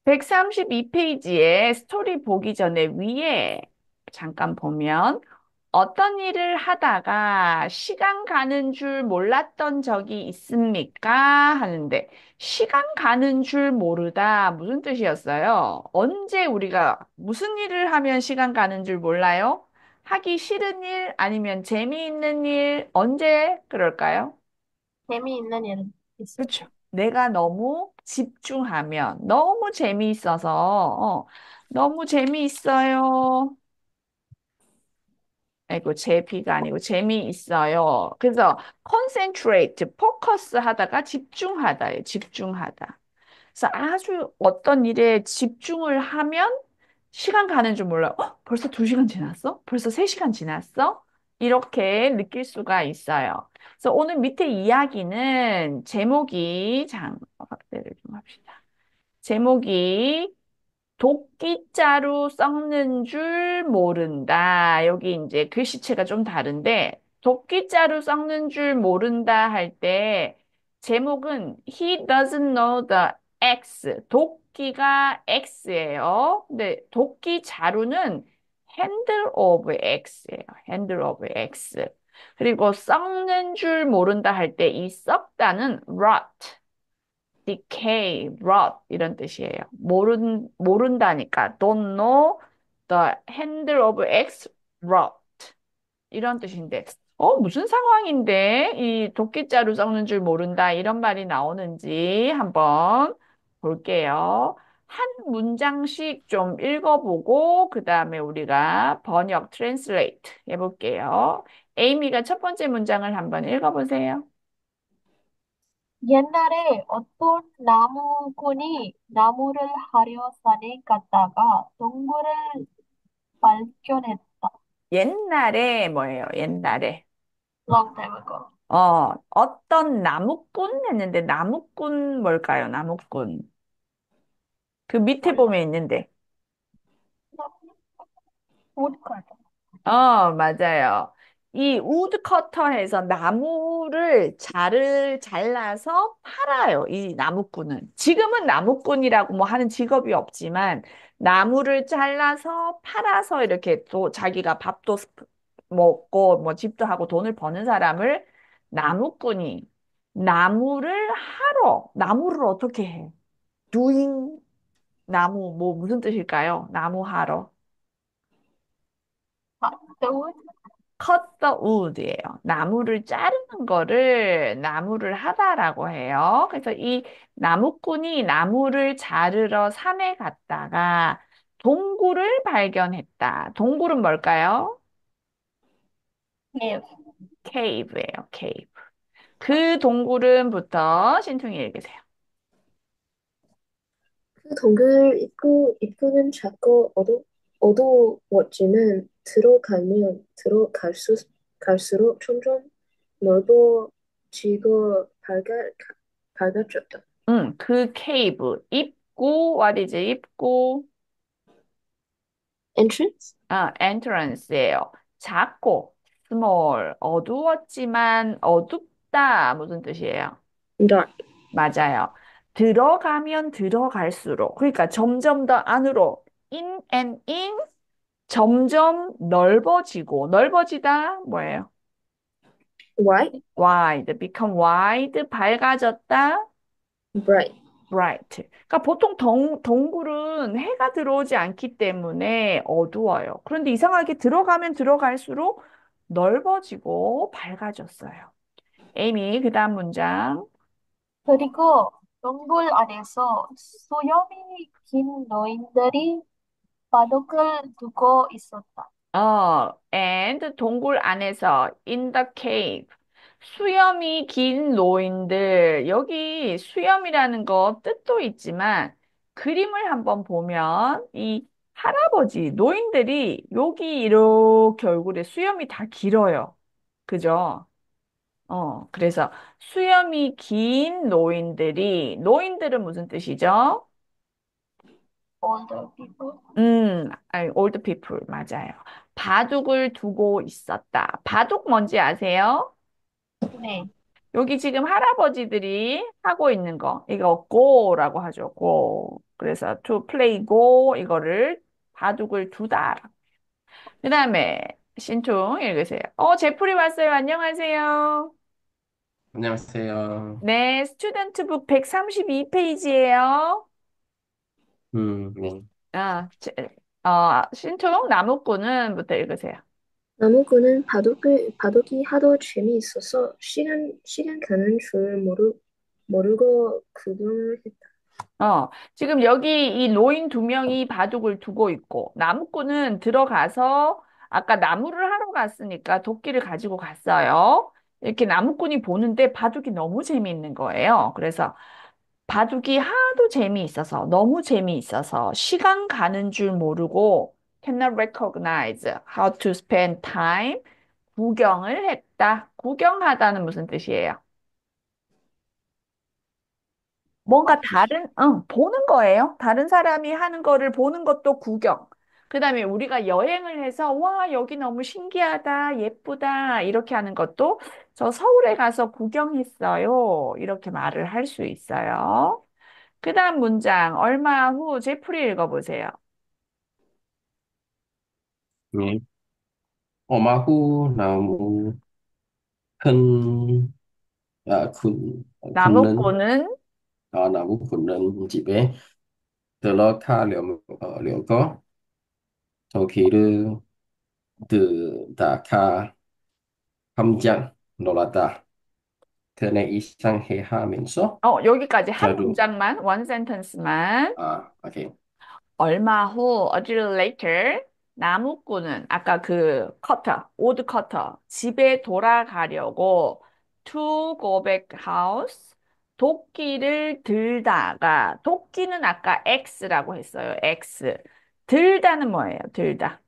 132페이지에 스토리 보기 전에 위에 잠깐 보면 어떤 일을 하다가 시간 가는 줄 몰랐던 적이 있습니까? 하는데 시간 가는 줄 모르다 무슨 뜻이었어요? 언제 우리가 무슨 일을 하면 시간 가는 줄 몰라요? 하기 싫은 일 아니면 재미있는 일 언제 그럴까요? 재미있는 일 있을 그렇죠. 때. 내가 너무 집중하면 너무 재미있어서 너무 재미있어요. 아이고 재미가 아니고 재미있어요. 그래서 concentrate, focus 하다가 집중하다예요. 집중하다. 그래서 아주 어떤 일에 집중을 하면 시간 가는 줄 몰라요. 벌써 2시간 지났어? 벌써 3시간 지났어? 이렇게 느낄 수가 있어요. 그래서 오늘 밑에 이야기는 제목이 확대를 좀 합시다. 제목이 도끼자루 썩는 줄 모른다. 여기 이제 글씨체가 좀 다른데, 도끼자루 썩는 줄 모른다 할 때, 제목은 He doesn't know the X. 도끼가 X예요. 근데 도끼 자루는 handle of X예요. handle of X. 그리고 썩는 줄 모른다 할 때, 이 썩다는 rot. decay, rot 이런 뜻이에요. 모른다니까. Don't know the handle of X, rot 이런 뜻인데, 무슨 상황인데 이 도끼자루 썩는 줄 모른다 이런 말이 나오는지 한번 볼게요. 한 문장씩 좀 읽어보고 그 다음에 우리가 번역, translate 해볼게요. 에이미가 첫 번째 문장을 한번 읽어보세요. 옛날에 어떤 나무꾼이 나무를 하려 산에 갔다가 동굴을 발견했다. 옛날에 뭐예요? 옛날에. Long time ago. 어떤 나무꾼 했는데 나무꾼 뭘까요? 나무꾼. 그 밑에 몰라. 보면 있는데. woodcut. 맞아요. 이 우드커터에서 나무를 잘라서 팔아요. 이 나무꾼은. 지금은 나무꾼이라고 뭐 하는 직업이 없지만 나무를 잘라서 팔아서 이렇게 또 자기가 밥도 먹고 뭐 집도 하고 돈을 버는 사람을 나무꾼이 나무를 어떻게 해? doing 나무 뭐 무슨 뜻일까요? 나무 하러. The wood. cut the wood예요. 나무를 자르는 거를 나무를 하다라고 해요. 그래서 이 나무꾼이 나무를 자르러 산에 갔다가 동굴을 발견했다. 동굴은 뭘까요? Cave. cave예요, cave. 그 동굴은부터 신통이 읽으세요. 그 동굴 입구는 작고 어두웠지만 들어가면 갈수록 점점 넓어지고 밝아졌다. 그 cave 입구 what is 입구? Entrance? entrance예요. 작고 small 어두웠지만 어둡다 무슨 뜻이에요? Dark. 맞아요. 들어가면 들어갈수록 그러니까 점점 더 안으로 in and in 점점 넓어지다 뭐예요? White? wide become wide 밝아졌다 Bright. bright. 그러니까 보통 동굴은 해가 들어오지 않기 때문에 어두워요. 그런데 이상하게 들어가면 들어갈수록 넓어지고 밝아졌어요. 에이미, 그 다음 문장. 그리고 동굴 안에서 수염이 긴 노인들이 바둑을 두고 있었다. and 동굴 안에서 in the cave. 수염이 긴 노인들. 여기 수염이라는 거 뜻도 있지만 그림을 한번 보면 이 할아버지, 노인들이 여기 이렇게 얼굴에 수염이 다 길어요. 그죠? 그래서 수염이 긴 노인들은 무슨 뜻이죠? Older people. 아니, old people, 맞아요. 바둑을 두고 있었다. 바둑 뭔지 아세요? 네. 여기 지금 할아버지들이 하고 있는 거, 이거 go라고 하죠. go. 그래서 to play go 이거를 바둑을 두다. 그 다음에 신퉁 읽으세요. 제프리 왔어요. 안녕하세요. 안녕하세요. 네, 스튜던트북 132페이지예요. 네. 아, 신퉁 나무꾼은부터 읽으세요. 나무꾼은 바둑이 하도 재미있어서 시간 가는 줄 모르고 구경을 했다. 지금 여기 이 노인 두 명이 바둑을 두고 있고, 나무꾼은 들어가서 아까 나무를 하러 갔으니까 도끼를 가지고 갔어요. 이렇게 나무꾼이 보는데 바둑이 너무 재미있는 거예요. 그래서 바둑이 하도 재미있어서, 너무 재미있어서 시간 가는 줄 모르고 cannot recognize how to spend time 구경을 했다. 구경하다는 무슨 뜻이에요? 뭔가 watch. 다른, 보는 거예요. 다른 사람이 하는 거를 보는 것도 구경. 그 다음에 우리가 여행을 해서, 와, 여기 너무 신기하다, 예쁘다, 이렇게 하는 것도 저 서울에 가서 구경했어요. 이렇게 말을 할 수 있어요. 그 다음 문장, 얼마 후, 제프리 읽어보세요. 네. 오마후 나무 큰, 굳는, 나무꾼은, 나무 굳는 집에 들어가려고 도끼를 들다가 함장 놀랐다. 그는 이상해 하면서 여기까지 한 자루, 문장만, one sentence만. 오케이. 얼마 후, a little later, 나무꾼은 아까 그 커터, 오드 커터, 집에 돌아가려고 to go back house, 도끼를 들다가, 도끼는 아까 X라고 했어요. X. 들다는 뭐예요? 들다.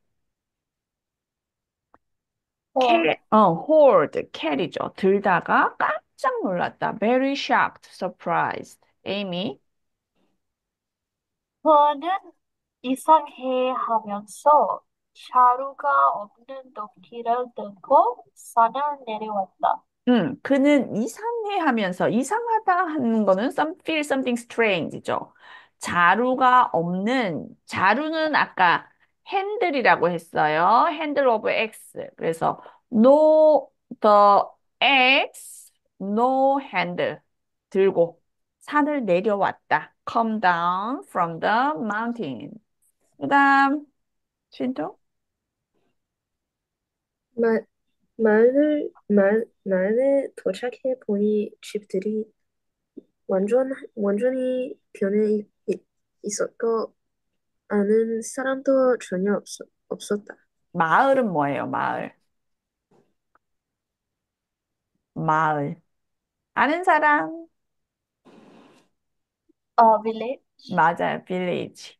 hold. hold, carry죠. 들다가 깜짝 놀랐다. Very shocked, surprised. 에이미, 그는 이상해하면서 자루가 없는 도끼를 들고 산을 내려왔다. 그는 이상해 하면서 이상하다 하는 거는 feel something strange죠. 자루가 없는, 자루는 아까 핸들이라고 했어요. 핸들 오브 X. 그래서 no the X, no handle. 들고 산을 내려왔다. Come down from the mountain. 그다음, 신도? 마, 마을에 도착해 보니 집들이 완전히 있었고 아는 사람도 전혀 없었다. 마을은 뭐예요, 마을? 마을. 아는 사람? village. 맞아요, village.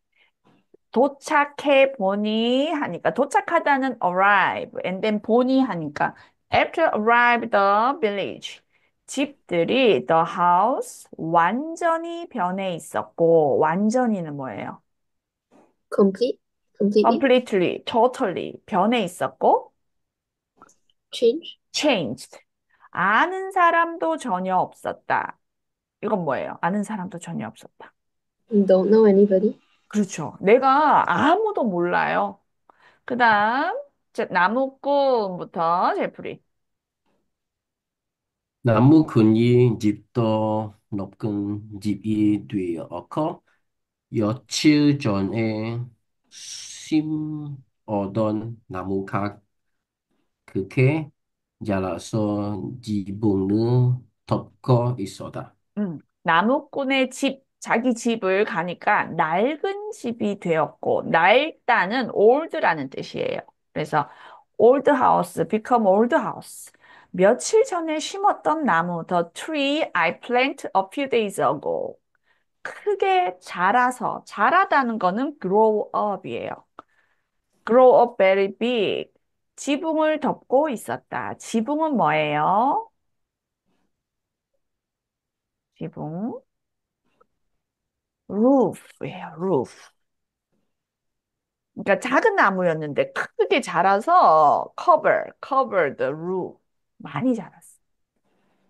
도착해 보니 하니까 도착하다는 arrive, and then 보니 하니까 after arrive the village. 집들이 the house 완전히 변해 있었고 완전히는 뭐예요? Complete, completely completely, totally 변해 있었고 change. changed. 아는 사람도 전혀 없었다. 이건 뭐예요? 아는 사람도 전혀 없었다. Don't know anybody. 그렇죠. 내가 아무도 몰라요. 그 다음, 나무꾼부터 제프리. 나무 근이 집도 높은 집이 되었고 며칠 전에 심어둔 나무가 크게 자라서 지붕을 덮고 있었다. 나무꾼의 집, 자기 집을 가니까 낡은 집이 되었고, 낡다는 old라는 뜻이에요. 그래서 old house, become old house. 며칠 전에 심었던 나무, the tree I planted a few days ago. 크게 자라서, 자라다는 거는 grow up이에요. grow up very big. 지붕을 덮고 있었다. 지붕은 뭐예요? 지붕. roof예요, roof. 그러니까 작은 나무였는데 크게 자라서 cover the roof. 많이 자랐어.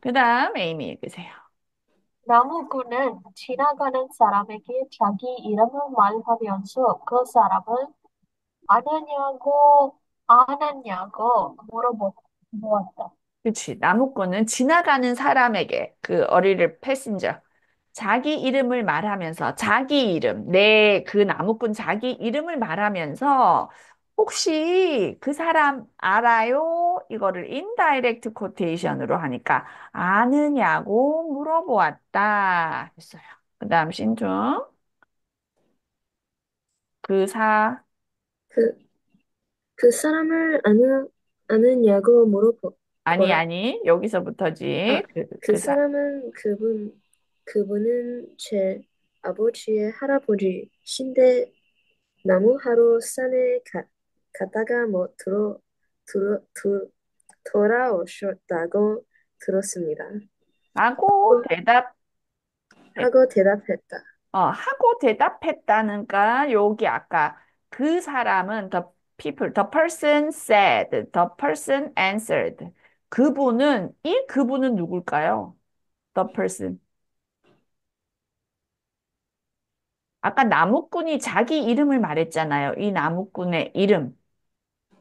그 다음 에이미 읽으세요. 나무꾼은 지나가는 사람에게 자기 이름을 말하면서 그 사람을 아느냐고 물어보았다. 그치. 나무꾼은 지나가는 사람에게 그 어리를 패신저 자기 이름을 말하면서 자기 이름, 그 나무꾼 자기 이름을 말하면서 혹시 그 사람 알아요? 이거를 인다이렉트 코테이션으로 하니까 아느냐고 물어보았다 했어요. 그 다음 신중 그 그, 그 사람을 아느냐고 아니 물어보라. 아니 아, 여기서부터지 그 사람은 그분은 제 아버지의 할아버지신데 나무하러 산에 갔다가 뭐 돌아오셨다고 들었습니다. 하고 또 대답 하고 대답했다. 하고 대답했다는가, 여기 아까 그 사람은 the person said, the person answered. 이 그분은 누굴까요? The person. 아까 나무꾼이 자기 이름을 말했잖아요. 이 나무꾼의 이름.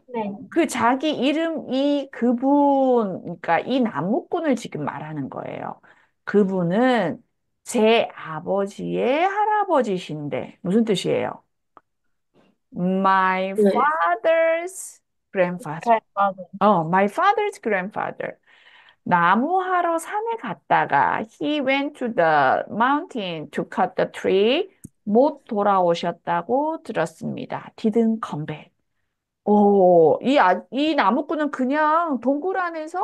네, 그 자기 이름이 그분, 그러니까 이 나무꾼을 지금 말하는 거예요. 그분은 제 아버지의 할아버지신데, 무슨 뜻이에요? My 네, father's grandfather. grandfather. My father's grandfather. 나무하러 산에 갔다가 he went to the mountain to cut the tree. 못 돌아오셨다고 들었습니다. Didn't come back. 이 나무꾼은 그냥 동굴 안에서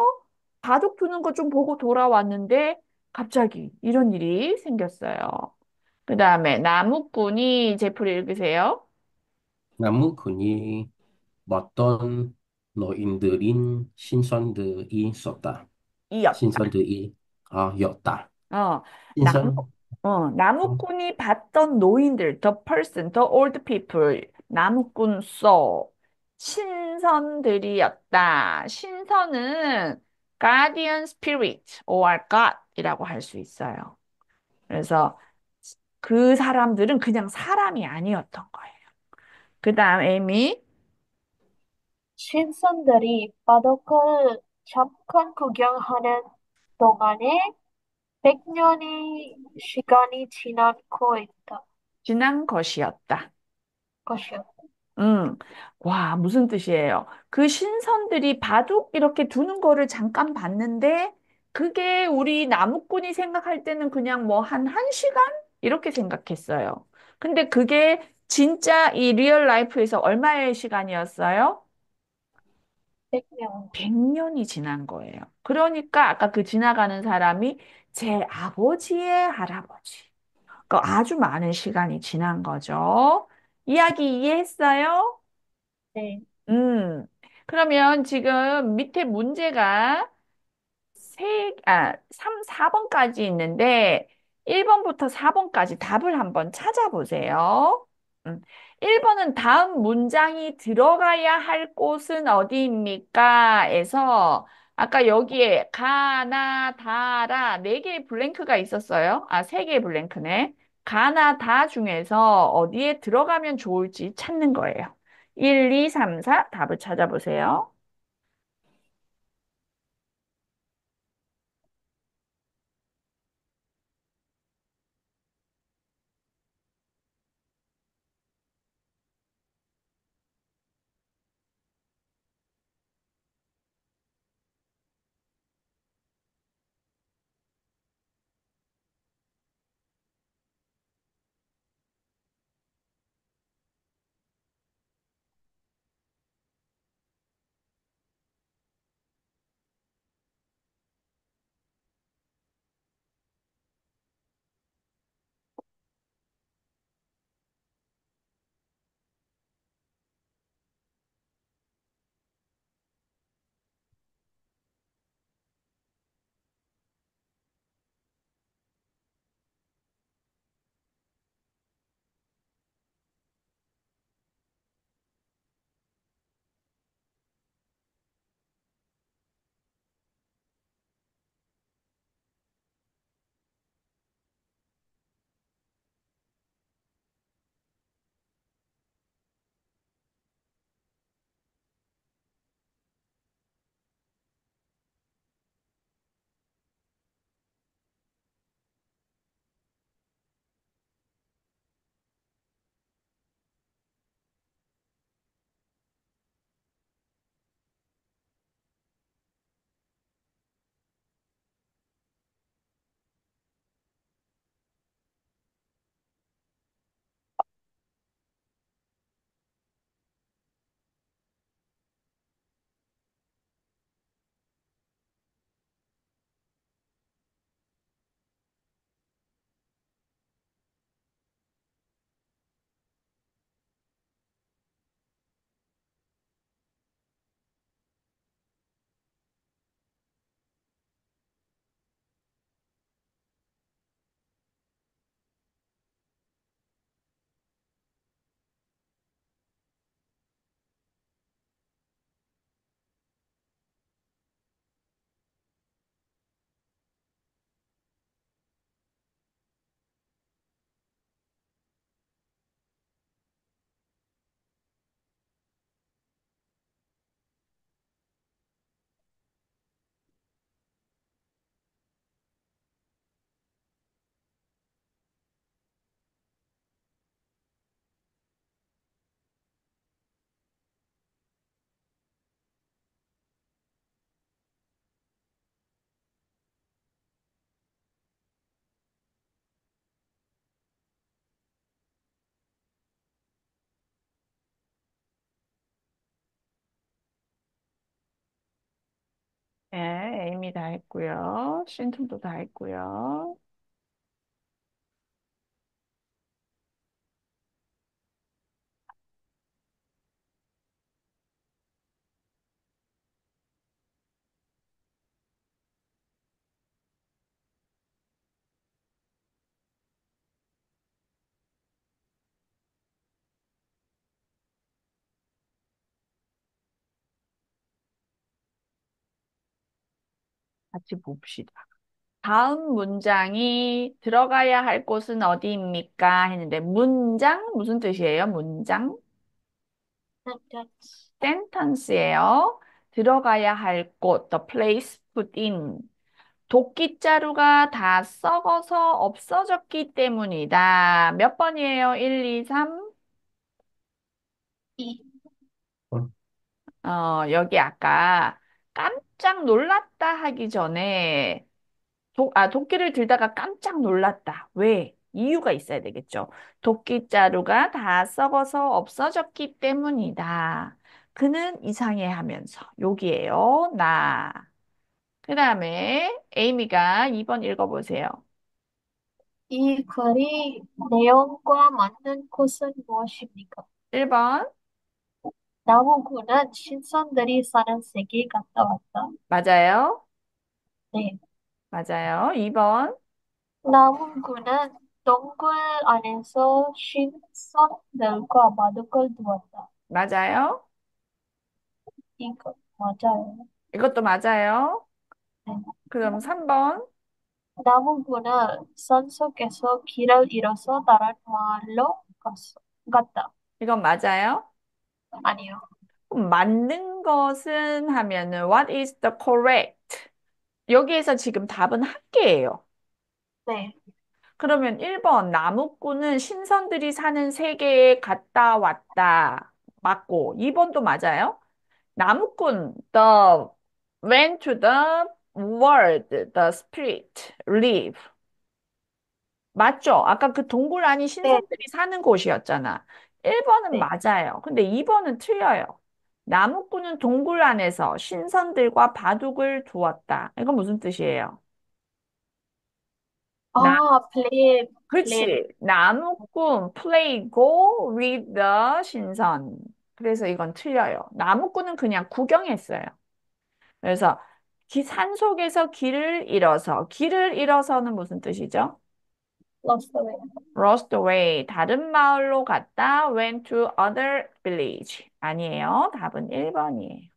바둑 두는 거 좀 보고 돌아왔는데 갑자기 이런 일이 생겼어요. 그 다음에 나무꾼이 제풀이 읽으세요. 나무꾼이 어떤 노인들인 신선들이 있었다. 이었다. 신선들이 였다. 어, 나무, 신선 어, 나무꾼이 봤던 노인들, the person, the old people, 나무꾼 소, 신선들이었다. 신선은 guardian spirit or God이라고 할 수 있어요. 그래서 그 사람들은 그냥 사람이 아니었던 거예요. 그 다음, 에이미. 신선들이 바둑을 잠깐 구경하는 동안에 100년의 시간이 지난 것이었다. 것이었다. 와, 무슨 뜻이에요? 그 신선들이 바둑 이렇게 두는 거를 잠깐 봤는데, 그게 우리 나무꾼이 생각할 때는 그냥 뭐 한 시간? 이렇게 생각했어요. 근데 그게 진짜 이 리얼 라이프에서 얼마의 시간이었어요? 100년. 100년이 지난 거예요. 그러니까 아까 그 지나가는 사람이 제 아버지의 할아버지. 그 아주 많은 시간이 지난 거죠. 이야기 이해했어요? 네, 음, 그러면 지금 밑에 문제가 4번까지 있는데, 1번부터 4번까지 답을 한번 찾아보세요. 음, 1번은 다음 문장이 들어가야 할 곳은 어디입니까? 에서, 아까 여기에 가나, 다라, 4개의 블랭크가 있었어요. 3개의 블랭크네. 가나, 다 중에서 어디에 들어가면 좋을지 찾는 거예요. 1, 2, 3, 4 답을 찾아보세요. 네, 에이미 다 했고요. 신tum도 다 했고요. 같이 봅시다. 다음 문장이 들어가야 할 곳은 어디입니까? 했는데 문장 무슨 뜻이에요? 문장? sentence. 센턴스예요. 들어가야 할 곳, the place put in. 도끼자루가 다 썩어서 없어졌기 때문이다. 몇 번이에요? 1, 2, 3? E. 여기 아까 깜짝 놀랐다 하기 전에 도끼를 들다가 깜짝 놀랐다. 왜? 이유가 있어야 되겠죠. 도끼자루가 다 썩어서 없어졌기 때문이다. 그는 이상해 하면서. 여기에요. 나. 그 다음에 에이미가 2번 읽어보세요. 이 글이 내용과 맞는 곳은 무엇입니까? 1번. 나무구는 신선들이 사는 세계에 갔다 왔다. 맞아요. 네. 맞아요. 2번. 나무구는 동굴 안에서 신선들과 바둑을 두었다. 맞아요. 이거 맞아요. 이것도 맞아요. 네. 그럼 3번. 나무구는 산속에서 길을 잃어서 다른 마을로 갔다. 이건 맞아요. 아니요. 그럼 맞는 것은 하면은 what is the correct? 여기에서 지금 답은 한 개예요. 네. 그러면 1번 나무꾼은 신선들이 사는 세계에 갔다 왔다. 맞고 2번도 맞아요. 나무꾼 the went to the world the spirit live. 맞죠? 아까 그 동굴 안이 네. 신선들이 사는 곳이었잖아. 1번은 네. 맞아요. 근데 2번은 틀려요. 나무꾼은 동굴 안에서 신선들과 바둑을 두었다. 이건 무슨 뜻이에요? 나, 플레이. 그렇지. 나무꾼 play go with the 신선. 그래서 이건 틀려요. 나무꾼은 그냥 구경했어요. 그래서 산 속에서 길을 잃어서는 무슨 뜻이죠? lost away. lost away. 다른 마을로 갔다. went to other village. 아니에요. 답은 1번이에요.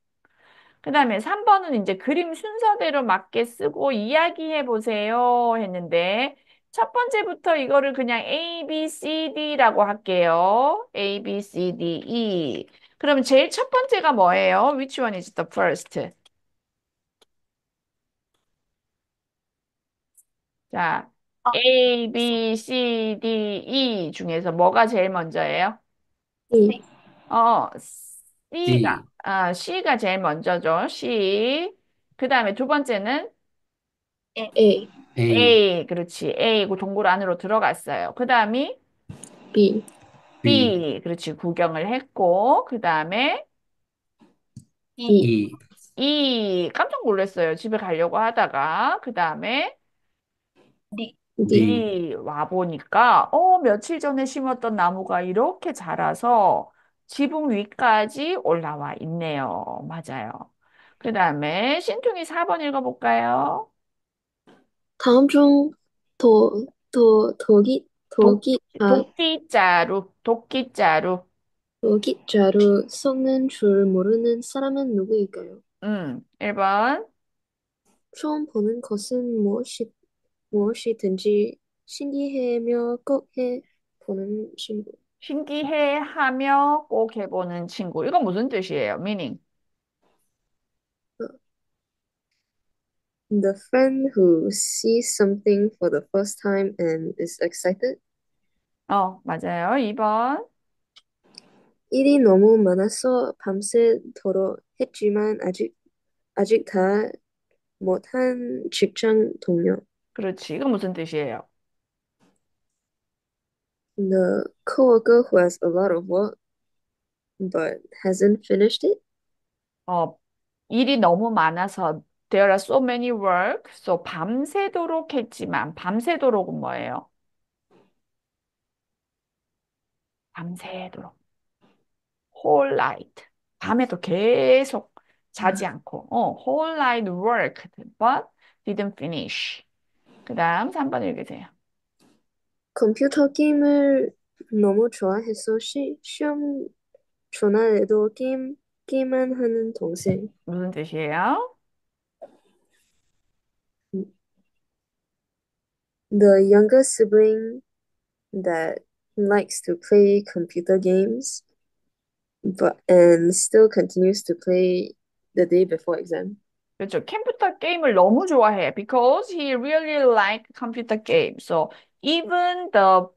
그 다음에 3번은 이제 그림 순서대로 맞게 쓰고 이야기해 보세요 했는데 첫 번째부터 이거를 그냥 A, B, C, D라고 할게요. A, B, C, D, E. 그럼 제일 첫 번째가 뭐예요? Which one is the first? 자, 아, A, B, C, D, E 중에서 뭐가 제일 먼저예요? E, C. 어, D, C가 제일 먼저죠. C. 그 다음에 두 번째는 A. A, A, A, 그렇지. A, 그 동굴 안으로 들어갔어요. 그 다음이 B, B, B, 그렇지. 구경을 했고, 그 다음에 E. E, E, E, 깜짝 놀랐어요. 집에 가려고 하다가. 그 다음에 D. D. D. D, 와보니까, 며칠 전에 심었던 나무가 이렇게 자라서 지붕 위까지 올라와 있네요. 맞아요. 그 다음에 신퉁이 4번 읽어볼까요? 다음 중 도, 도끼자루, 도끼자루. 도기자루 썩는 줄 모르는 사람은 누구일까요? 1번. 처음 보는 것은 무엇이든지 신기해하며 꼭 해보는 친구. 신기해하며 꼭 해보는 친구. 이건 무슨 뜻이에요? meaning. The friend who sees something for the first time and is excited. 맞아요. 2번. 일이 너무 많아서 밤새도록 했지만 아직 다 못한 직장 동료. 그렇지. 이건 무슨 뜻이에요? The coworker who has a lot of work but hasn't finished it. 어, 일이 너무 많아서 There are so many work. So 밤새도록 했지만 밤새도록은 뭐예요? 밤새도록. Whole night. 밤에도 계속 자지 않고. whole night worked, but didn't finish. 그 다음 3번 읽으세요. 컴퓨터 게임을 너무 좋아해서 시험 전날에도 게임만 하는 동생. 무슨 뜻이에요? The younger sibling that likes to play computer games, and still continues to play the day before exam. 그렇죠. 컴퓨터 게임을 너무 좋아해. Because he really like computer game. So even the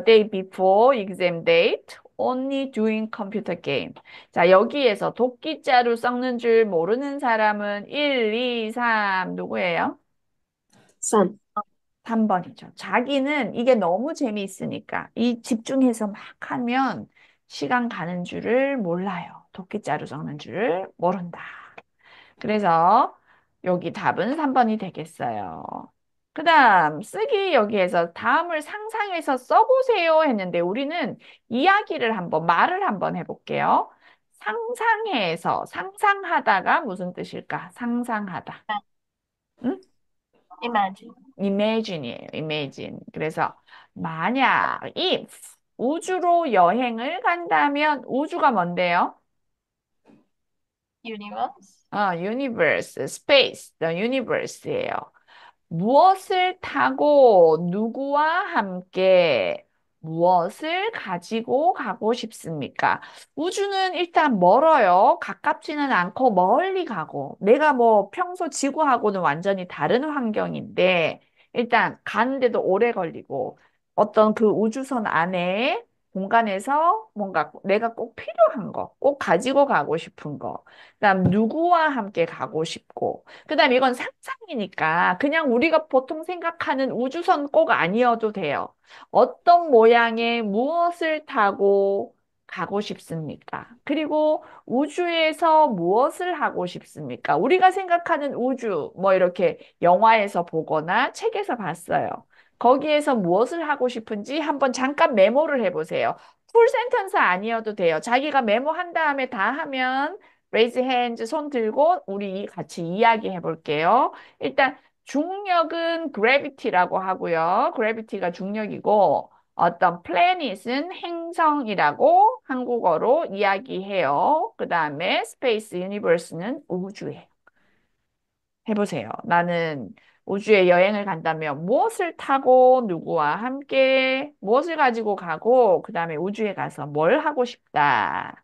day before exam date, only doing computer game. 자, 여기에서 도끼자루 썩는 줄 모르는 사람은 1, 2, 3 누구예요? 3. 3번이죠. 자기는 이게 너무 재미있으니까 이 집중해서 막 하면 시간 가는 줄을 몰라요. 도끼자루 썩는 줄을 모른다. 그래서 여기 답은 3번이 되겠어요. 그 다음, 쓰기 여기에서 다음을 상상해서 써보세요 했는데 우리는 이야기를 한번, 말을 한번 해볼게요. 상상해서, 상상하다가 무슨 뜻일까? 상상하다. 응? Imagine. imagine이에요, imagine. 그래서 만약 if 우주로 여행을 간다면 우주가 뭔데요? Universe. universe, space, the universe예요. 무엇을 타고 누구와 함께 무엇을 가지고 가고 싶습니까? 우주는 일단 멀어요. 가깝지는 않고 멀리 가고 내가 뭐 평소 지구하고는 완전히 다른 환경인데 일단 가는데도 오래 걸리고 어떤 그 우주선 안에 공간에서 뭔가 내가 꼭 필요한 거, 꼭 가지고 가고 싶은 거, 그다음 누구와 함께 가고 싶고 그다음 이건 상상이니까 그냥 우리가 보통 생각하는 우주선 꼭 아니어도 돼요. 어떤 모양의 무엇을 타고 가고 싶습니까? 그리고 우주에서 무엇을 하고 싶습니까? 우리가 생각하는 우주, 뭐 이렇게 영화에서 보거나 책에서 봤어요. 거기에서 무엇을 하고 싶은지 한번 잠깐 메모를 해보세요. 풀 센텐스 아니어도 돼요. 자기가 메모한 다음에 다 하면 raise hands 손 들고 우리 같이 이야기해 볼게요. 일단 중력은 gravity라고 하고요. gravity가 중력이고 어떤 planet은 행성이라고 한국어로 이야기해요. 그 다음에 space, universe는 우주예요. 해보세요. 나는 우주에 여행을 간다면 무엇을 타고 누구와 함께 무엇을 가지고 가고 그 다음에 우주에 가서 뭘 하고 싶다.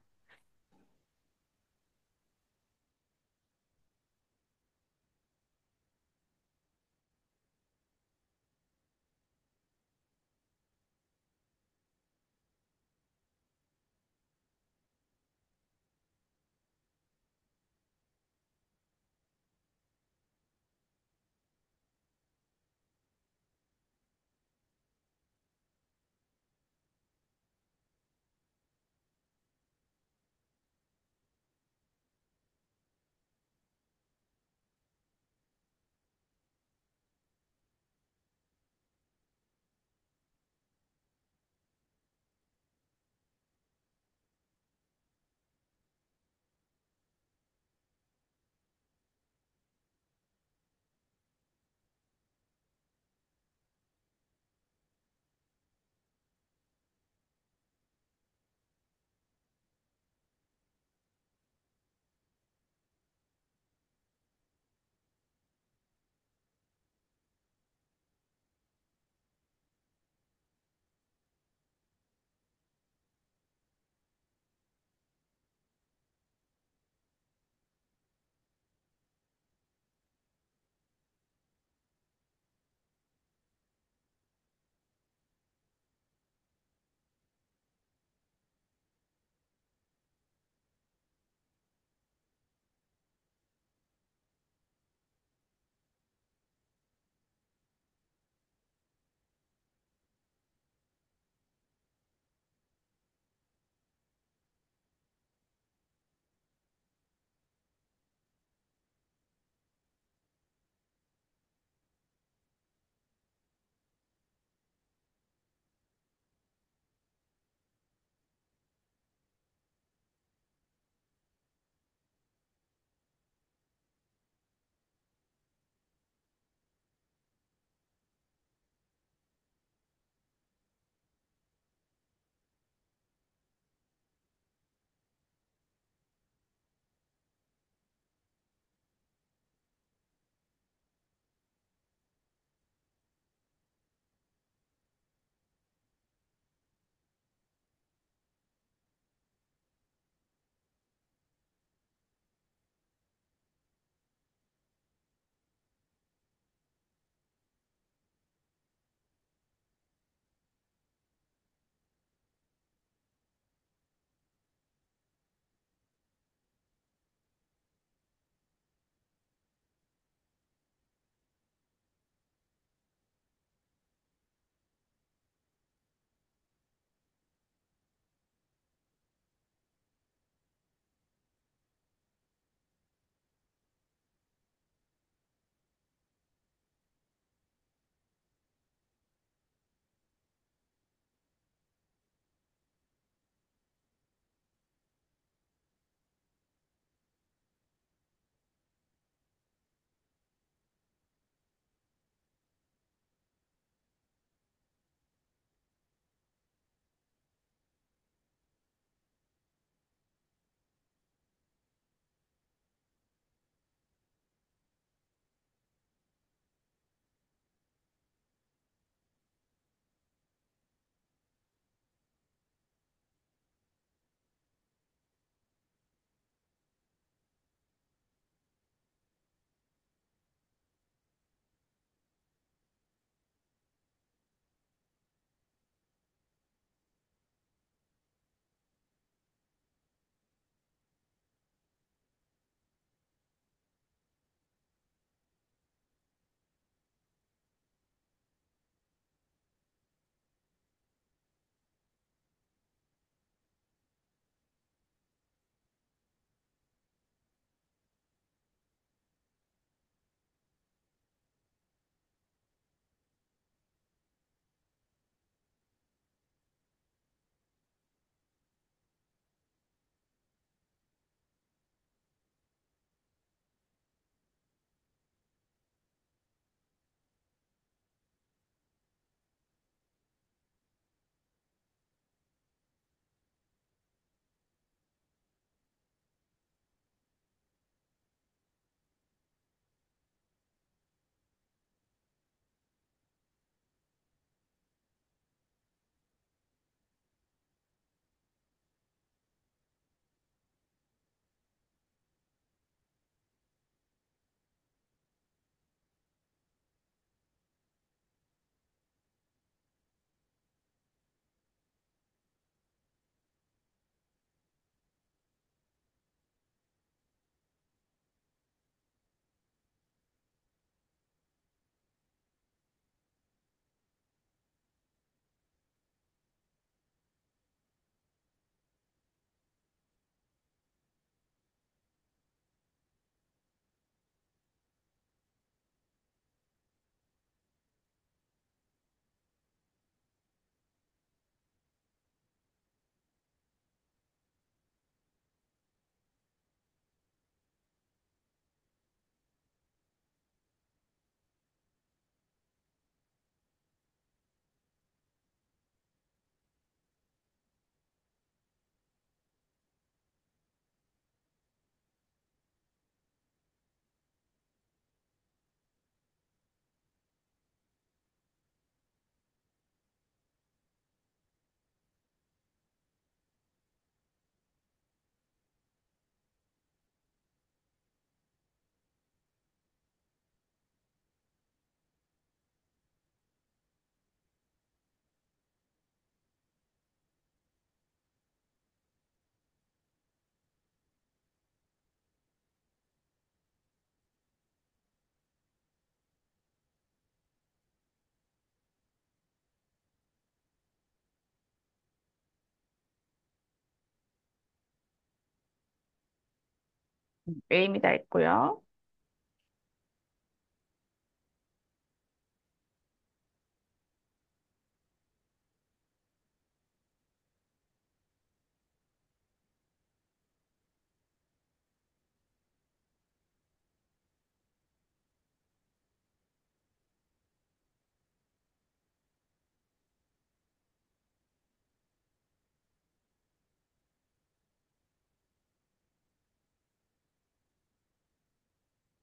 에임이다 했고요.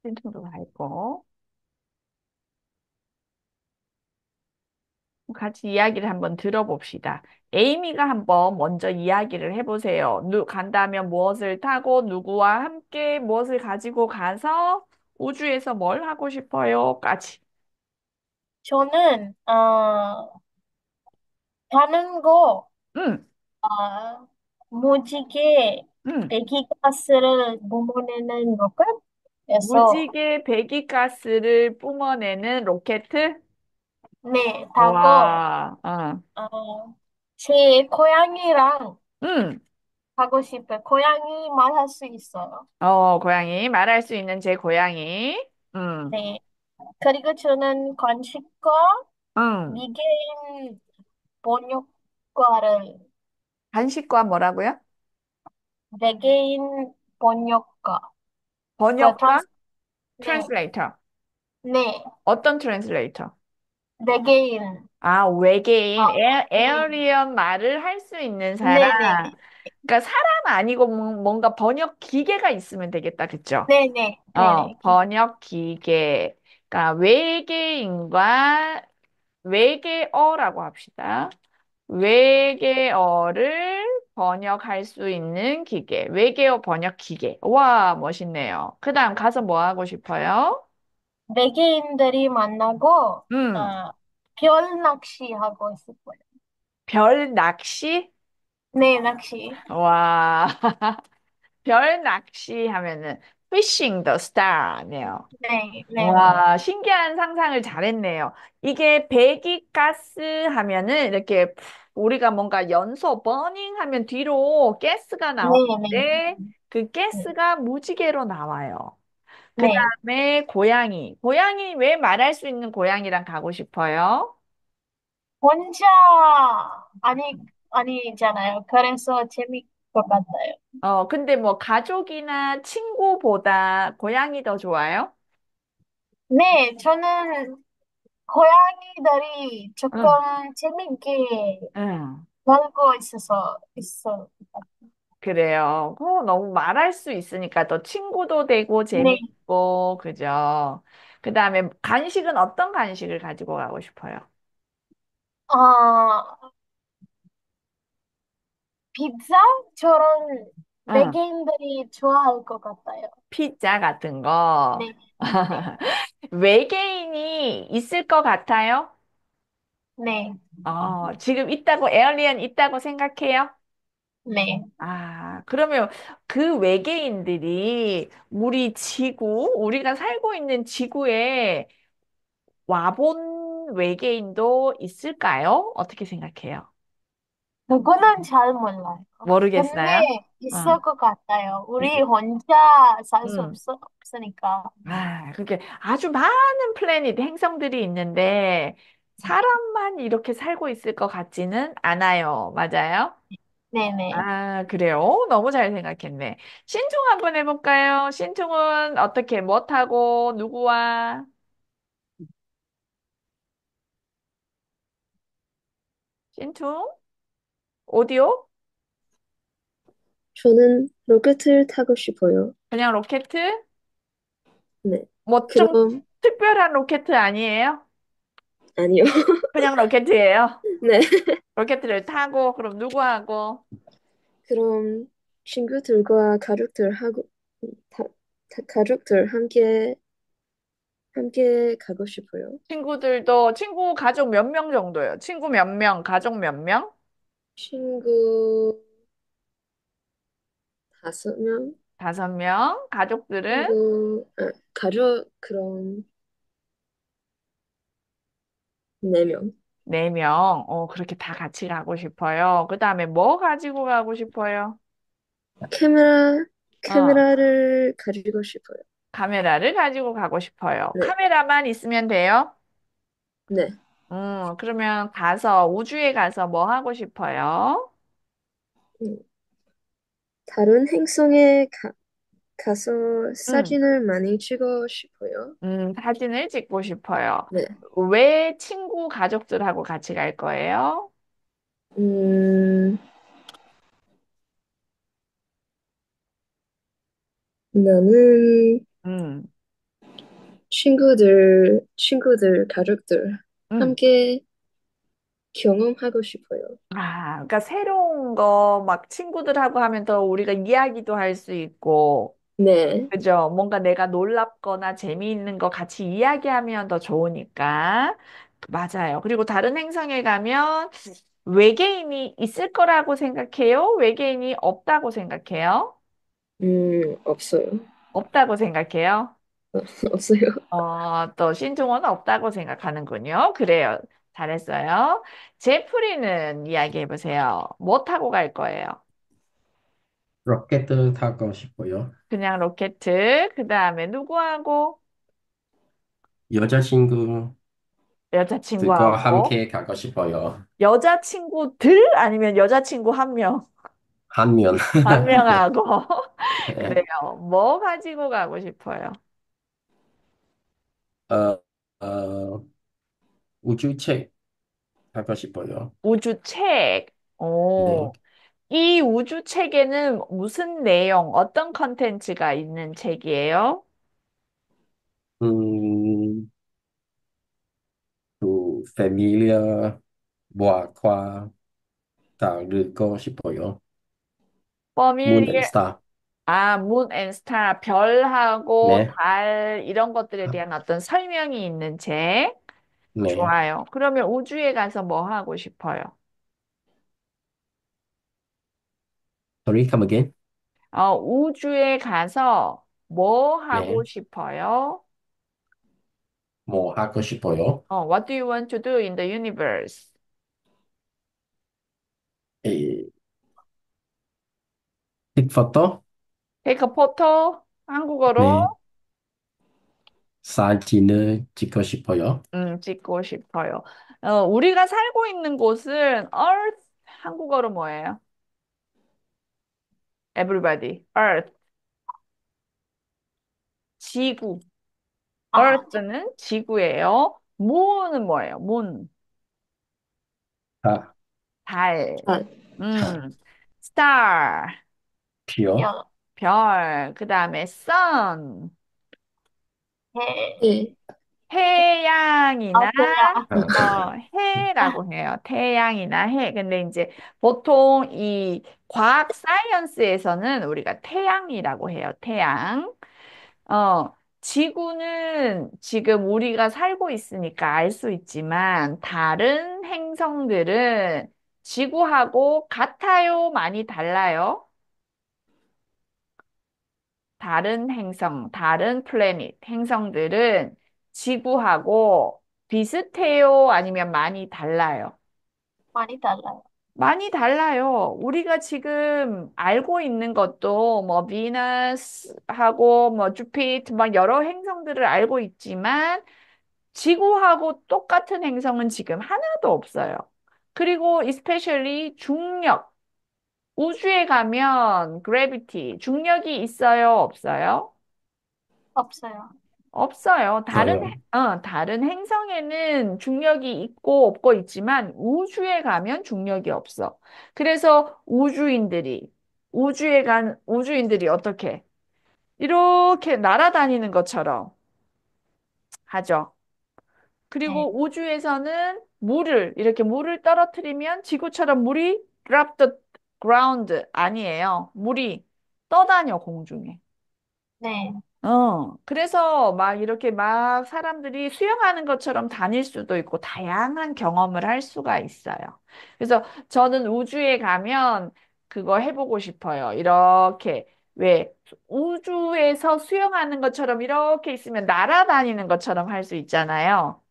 센팅도 다 했고. 같이 이야기를 한번 들어봅시다. 에이미가 한번 먼저 이야기를 해보세요. 간다면 무엇을 타고 누구와 함께 무엇을 가지고 가서 우주에서 뭘 하고 싶어요? 까지. 저는 가는 거 응, 무지개 응. 배기가스를 뿜어내는 로켓에서 무지개 배기가스를 뿜어내는 로켓? 네 타고 와, 어, 제 고양이랑 응. 가고 싶어요. 고양이 말할 수 있어요. 고양이. 말할 수 있는 제 고양이. 응, 네. 그리고 저는 건축과 응. 미개인 번역과를 간식과 뭐라고요? 외계인 번역가 그 번역가? 트랜스 네, 트랜슬레이터. 네, 어떤 트랜슬레이터? 외계인 외계인, 네, 에어리언 말을 할 수 있는 사람. 네, 네, 그러니까 사람 아니고 뭔가 번역 기계가 있으면 되겠다. 그쵸? 네, 네, 네, 네, 번역 기계. 그러니까 외계어라고 합시다. 외계어를 번역할 수 있는 기계. 외계어 번역 기계. 와, 멋있네요. 그 다음 가서 뭐 하고 싶어요? 외계인들이 만나고 음, 어, 별 낚시하고 싶어요. 별 낚시? 네, 낚시. 와, 별 낚시 하면은 Fishing the Star네요. 네, 네, 네, 와, 신기한 상상을 잘했네요. 이게 배기가스 하면은 이렇게 우리가 뭔가 연소, 버닝 하면 뒤로 가스가 네, 네, 나오는데 그 네, 가스가 무지개로 나와요. 그 네. 다음에 고양이. 고양이 왜 말할 수 있는 고양이랑 가고 싶어요? 혼자 아니잖아요. 그래서 재밌을 것 같아요. 근데 뭐 가족이나 친구보다 고양이 더 좋아요? 네, 저는 고양이들이 조금 응, 재밌게 응. 놀고 있어. 그래요. 너무 말할 수 있으니까 더 친구도 되고 네, 재밌고, 그죠? 그 다음에 간식은 어떤 간식을 가지고 가고 싶어요? 아, 피자처럼 응, 외계인들이 좋아할 것 같아요. 피자 같은 거. 네, 네, 외계인이 있을 것 같아요? 네, 지금 있다고, 에얼리언 있다고 생각해요? 네. 그러면 그 외계인들이 우리가 살고 있는 지구에 와본 외계인도 있을까요? 어떻게 생각해요? 그거는 잘 몰라요. 근데 모르겠어요? 있을 어, 것 같아요. 우리 이제, 혼자 살 수 음. 없으니까. 그게 아주 많은 플래닛, 행성들이 있는데, 사람만 이렇게 살고 있을 것 같지는 않아요. 맞아요? 네네. 그래요. 너무 잘 생각했네. 신tung 한번 해볼까요? 신통은 어떻게, 뭐하고, 누구와? 신통? 오디오? 저는 로켓을 타고 싶어요. 그냥 로켓? 네. 뭐 좀 그럼, 특별한 로켓 아니에요? 아니요. 그냥 로켓이에요. 네. 로켓을 타고, 그럼 누구하고? 그럼 친구들과 다, 가족들 함께 가고 싶어요. 친구 가족 몇 명 정도예요? 친구 몇 명, 가족 몇 명? 친구 5명? 5명. 가족들은 가족, 그럼 4명. 4명. 그렇게 다 같이 가고 싶어요. 그 다음에 뭐 가지고 가고 싶어요? 카메라, 어, 카메라를 가지고 싶어요. 카메라를 가지고 가고 싶어요. 네, 카메라만 있으면 돼요? 네. 그러면 가서, 우주에 가서 뭐 하고 싶어요? 음, 다른 행성에 가서 음, 사진을 많이 찍고 싶어요. 사진을 찍고 싶어요. 네. 왜 친구, 가족들하고 같이 갈 거예요? 음, 나는 음, 친구들, 가족들 음. 함께 경험하고 싶어요. 그러니까 새로운 거 막 친구들하고 하면 더 우리가 이야기도 할 수 있고, 네, 그죠? 뭔가 내가 놀랍거나 재미있는 거 같이 이야기하면 더 좋으니까. 맞아요. 그리고 다른 행성에 가면 외계인이 있을 거라고 생각해요? 외계인이 없다고 생각해요? 없어요. 없다고 생각해요? 없어요. 또 신종호는 없다고 생각하는군요. 그래요. 잘했어요. 제프리는 이야기해 보세요. 뭐 타고 갈 거예요? 로켓 타고 싶어요. 그냥 로켓, 그 다음에 누구하고? 여자친구들과 여자친구하고? 함께 가고 싶어요. 여자친구들? 아니면 여자친구 한 명? 한 명. 한 네. 명하고? 네. 그래요. 뭐 가지고 가고 싶어요? 어, 우주책 하고 싶어요. 우주책. 네. 오, 이 우주책에는 무슨 내용, 어떤 컨텐츠가 있는 책이에요? 음, 그 패밀리아 모아과 다 읽고 싶어요. 문 앤 퍼밀리에, 스타. 문 앤 스타, 별하고 네. 달, 이런 것들에 대한 어떤 설명이 있는 책. 네. 좋아요. 그러면 우주에 가서 뭐 하고 싶어요? Sorry, come again. 우주에 가서 뭐 하고 네. 싶어요? 뭐 하고 싶어요? What do you want to do in the universe? 에, 픽포토? Take a photo? 한국어로? 네. 사진을 찍고 싶어요. 찍고 싶어요. 우리가 살고 있는 곳은 Earth, 한국어로 뭐예요? Everybody, Earth, 지구. 아, Earth는 지구예요. Moon은 뭐예요? Moon, 아, 달. 아, 음, Star, 표. 여, 별. 그 다음에 Sun, 해, 네. 태양이나 태양, 아, 해라고 해요. 태양이나 해. 근데 이제 보통 이 과학 사이언스에서는 우리가 태양이라고 해요. 태양. 지구는 지금 우리가 살고 있으니까 알 수 있지만 다른 행성들은 지구하고 같아요? 많이 달라요? 다른 행성, 다른 플래닛, 행성들은 지구하고 비슷해요? 아니면 많이 달라요? 많이 달라요. 많이 달라요. 우리가 지금 알고 있는 것도 뭐 비너스하고 뭐 주피터 막 여러 행성들을 알고 있지만 지구하고 똑같은 행성은 지금 하나도 없어요. 그리고 especially 중력. 우주에 가면 gravity, 중력이 있어요, 없어요? 없어요. 없어요. 저요. 다른 행성에는 중력이 있고 없고 있지만 우주에 가면 중력이 없어. 그래서 우주인들이 어떻게? 이렇게 날아다니는 것처럼 하죠. 네, 그리고 우주에서는 이렇게 물을 떨어뜨리면 지구처럼 물이 drop the ground 아니에요. 물이 떠다녀, 공중에. 네, 그래서 막 이렇게 막 사람들이 수영하는 것처럼 다닐 수도 있고 다양한 경험을 할 수가 있어요. 그래서 저는 우주에 가면 그거 해보고 싶어요. 이렇게 왜 우주에서 수영하는 것처럼 이렇게 있으면 날아다니는 것처럼 할 수 있잖아요.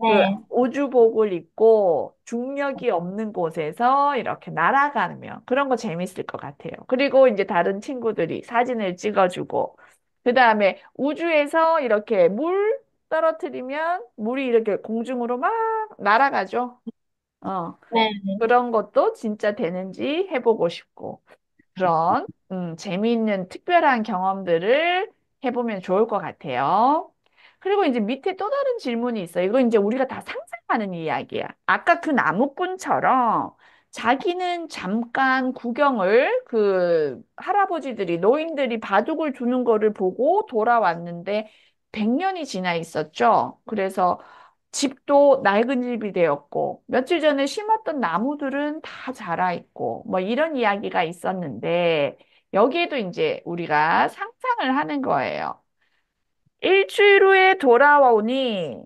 그 네, 우주복을 입고 중력이 없는 곳에서 이렇게 날아가면 그런 거 재밌을 것 같아요. 그리고 이제 다른 친구들이 사진을 찍어주고 그 다음에 우주에서 이렇게 물 떨어뜨리면 물이 이렇게 공중으로 막 날아가죠. 어, 네, 그런 것도 진짜 되는지 해보고 싶고 그런 재미있는 특별한 경험들을 해보면 좋을 것 같아요. 그리고 이제 밑에 또 다른 질문이 있어요. 이거 이제 우리가 다 상상하는 이야기야. 아까 그 나무꾼처럼 자기는 잠깐 구경을 그 할아버지들이 노인들이 바둑을 두는 거를 보고 돌아왔는데 100년이 지나 있었죠. 그래서 집도 낡은 집이 되었고, 며칠 전에 심었던 나무들은 다 자라 있고, 뭐 이런 이야기가 있었는데, 여기에도 이제 우리가 상상을 하는 거예요. 일주일 후에 돌아오니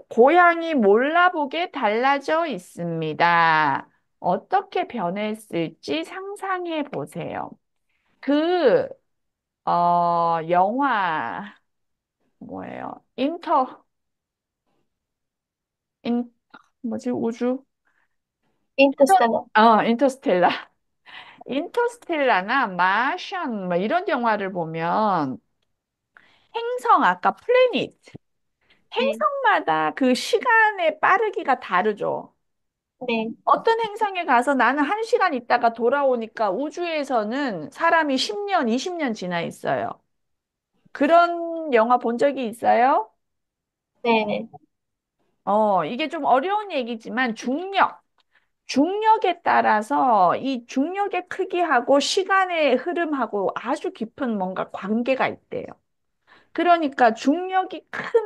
고향이 몰라보게 달라져 있습니다. 어떻게 변했을지 상상해 보세요. 그, 영화, 뭐예요? 인, 뭐지, 우주? 인터스텔라. 인터스텔라. 인터스텔라나 마션 뭐 이런 영화를 보면 행성 아까 플래닛 네, 행성마다 그 시간의 빠르기가 다르죠. 네, 어떤 행성에 가서 나는 1시간 있다가 돌아오니까 우주에서는 사람이 10년, 20년 지나 있어요. 그런 영화 본 적이 있어요? 네, 이게 좀 어려운 얘기지만 중력에 따라서 이 중력의 크기하고 시간의 흐름하고 아주 깊은 뭔가 관계가 있대요. 그러니까 중력이 큰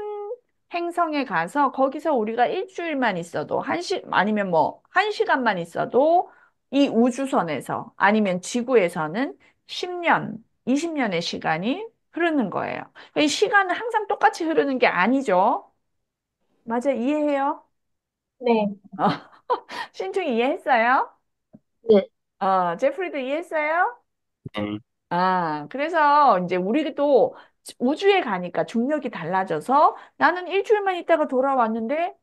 행성에 가서 거기서 우리가 일주일만 있어도 아니면 뭐 1시간만 있어도 이 우주선에서 아니면 지구에서는 10년, 20년의 시간이 흐르는 거예요. 이 시간은 항상 똑같이 흐르는 게 아니죠. 맞아, 이해해요? 네, 어, 신중히 이해했어요? 네. 제프리도 이해했어요? 네. 그래서 이제 우리도 우주에 가니까 중력이 달라져서 나는 일주일만 있다가 돌아왔는데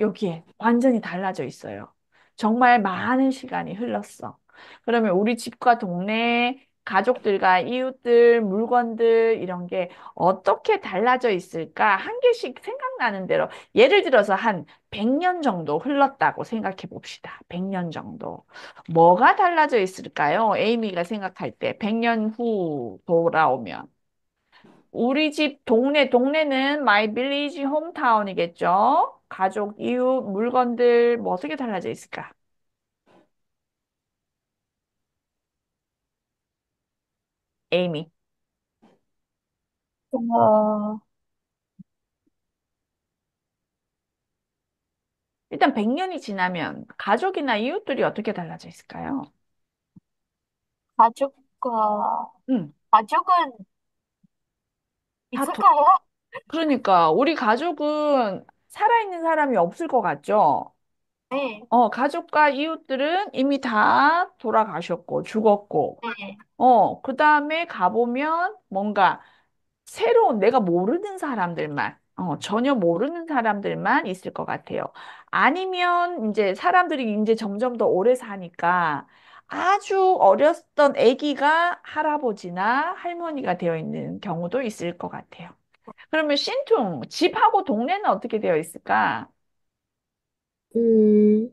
여기에 완전히 달라져 있어요. 정말 많은 시간이 흘렀어. 그러면 우리 집과 동네, 가족들과 이웃들, 물건들 이런 게 어떻게 달라져 있을까? 한 개씩 생각나는 대로 예를 들어서 한 100년 정도 흘렀다고 생각해 봅시다. 100년 정도. 뭐가 달라져 있을까요? 에이미가 생각할 때 100년 후 돌아오면 우리 집 동네는 my village hometown이겠죠? 가족, 이웃, 물건들 뭐 어떻게 달라져 있을까? 에이미. 어, 일단 100년이 지나면 가족이나 이웃들이 어떻게 달라져 있을까요? 가족과, 응, 가족은 다 있을까요? 그러니까 우리 가족은 살아있는 사람이 없을 것 같죠? 네, 가족과 이웃들은 이미 다 돌아가셨고 죽었고 네, 그 다음에 가보면 뭔가 새로운 내가 모르는 사람들만, 전혀 모르는 사람들만 있을 것 같아요. 아니면 이제 사람들이 이제 점점 더 오래 사니까 아주 어렸던 아기가 할아버지나 할머니가 되어 있는 경우도 있을 것 같아요. 그러면 신퉁, 집하고 동네는 어떻게 되어 있을까? 음,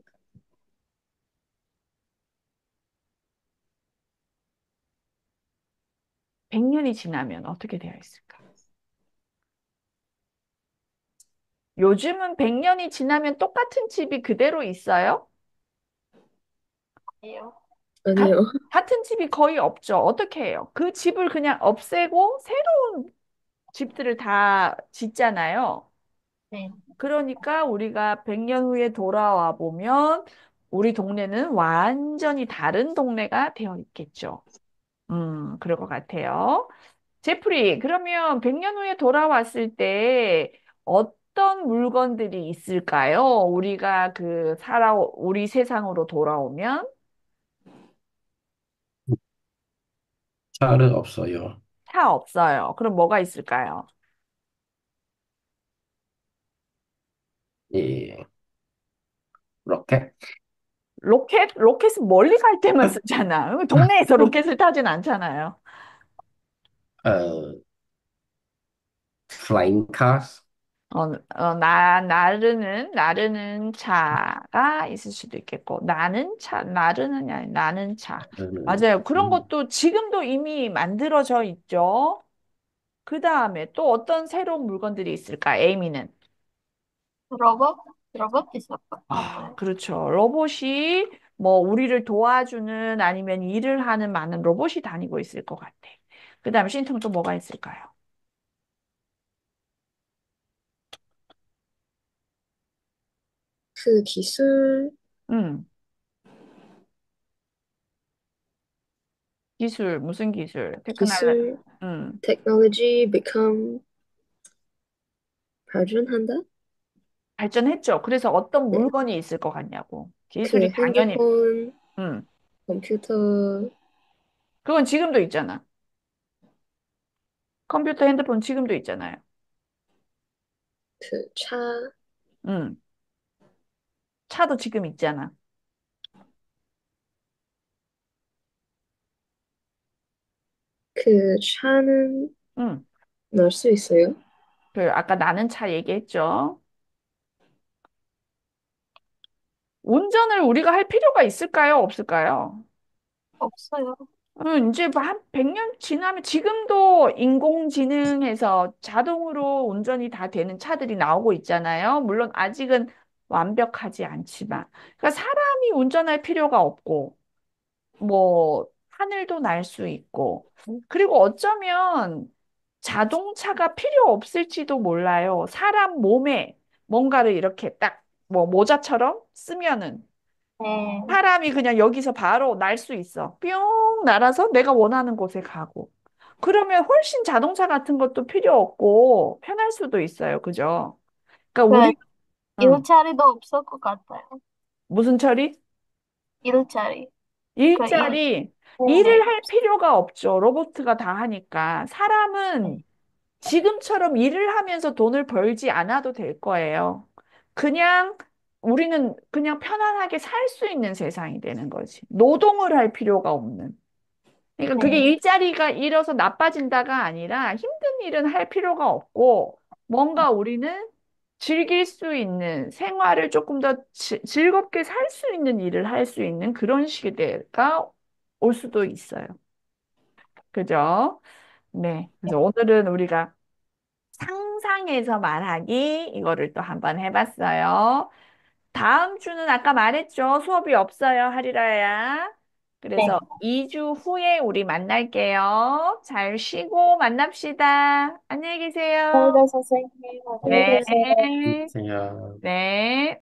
100년이 지나면 어떻게 되어 있을까? 요즘은 100년이 지나면 똑같은 집이 그대로 있어요? 아니요. 가- 아니요. 같은 집이 거의 없죠. 어떻게 해요? 그 집을 그냥 없애고 새로운 집들을 다 짓잖아요. 네, 그러니까 우리가 100년 후에 돌아와 보면 우리 동네는 완전히 다른 동네가 되어 있겠죠. 그럴 것 같아요. 제프리, 그러면 100년 후에 돌아왔을 때 어떤 물건들이 있을까요? 우리가 우리 세상으로 돌아오면 차를 없어요. 차 없어요. 그럼 뭐가 있을까요? 예. 로켓? 로켓은 멀리 갈 때만 쓰잖아. 동네에서 로켓을 타진 않잖아요. 어, flying cars? 나르는 차가 있을 수도 있겠고, 나르는이 아니, 나는 차. 음, 맞아요. 그런 음, 것도 지금도 이미 만들어져 있죠. 그 다음에 또 어떤 새로운 물건들이 있을까, 에이미는? 로봇? 로봇 있을 것 같아요. 그렇죠. 로봇이 뭐 우리를 도와주는 아니면 일을 하는 많은 로봇이 다니고 있을 것 같아. 그 다음에 신통 또 뭐가 있을까요? 그 기술, 음, 기술, 무슨 기술? 기술, 음, technology become 발전한다? 발전했죠. 그래서 어떤 네. 물건이 있을 것 같냐고. 그 기술이 당연히, 핸드폰, 음, 컴퓨터, 그건 지금도 있잖아. 컴퓨터, 핸드폰 지금도 있잖아요. 그 차, 음, 차도 지금 있잖아. 그 차는 음, 날 수 있어요? 그 아까 나는 차 얘기했죠. 운전을 우리가 할 필요가 있을까요? 없을까요? 없어요. 이제 뭐한 100년 지나면 지금도 인공지능에서 자동으로 운전이 다 되는 차들이 나오고 있잖아요. 물론 아직은 완벽하지 않지만. 그러니까 사람이 운전할 필요가 없고, 뭐, 하늘도 날 수 있고, 그리고 어쩌면 자동차가 필요 없을지도 몰라요. 사람 몸에 뭔가를 이렇게 딱, 뭐, 모자처럼 쓰면은 네, 사람이 그냥 여기서 바로 날 수 있어. 뿅 날아서 내가 원하는 곳에 가고. 그러면 훨씬 자동차 같은 것도 필요 없고 편할 수도 있어요. 그죠? 그러니까 그 우리, 응, 일자리도 없을 것 같아요. 무슨 처리? 일자리. 그 일, 일자리, 네네. 일을 할 필요가 없죠. 로봇가 다 하니까. 사람은 네. 지금처럼 일을 하면서 돈을 벌지 않아도 될 거예요. 그냥 우리는 그냥 편안하게 살 수 있는 세상이 되는 거지. 노동을 할 필요가 없는. 그러니까 그게 네. 일자리가 잃어서 나빠진다가 아니라 힘든 일은 할 필요가 없고 뭔가 우리는 즐길 수 있는 생활을 조금 더 즐겁게 살 수 있는 일을 할 수 있는 그런 시대가 올 수도 있어요. 그죠? 네. 그래서 오늘은 우리가 상상해서 말하기 이거를 또 한번 해봤어요. 다음 주는 아까 말했죠. 수업이 없어요, 하리라야. 네. 그래서 2주 후에 우리 만날게요. 잘 쉬고 만납시다. 안녕히 계세요. 네, 선생님. 안녕히 네. 계세요. 안녕하세요. 네.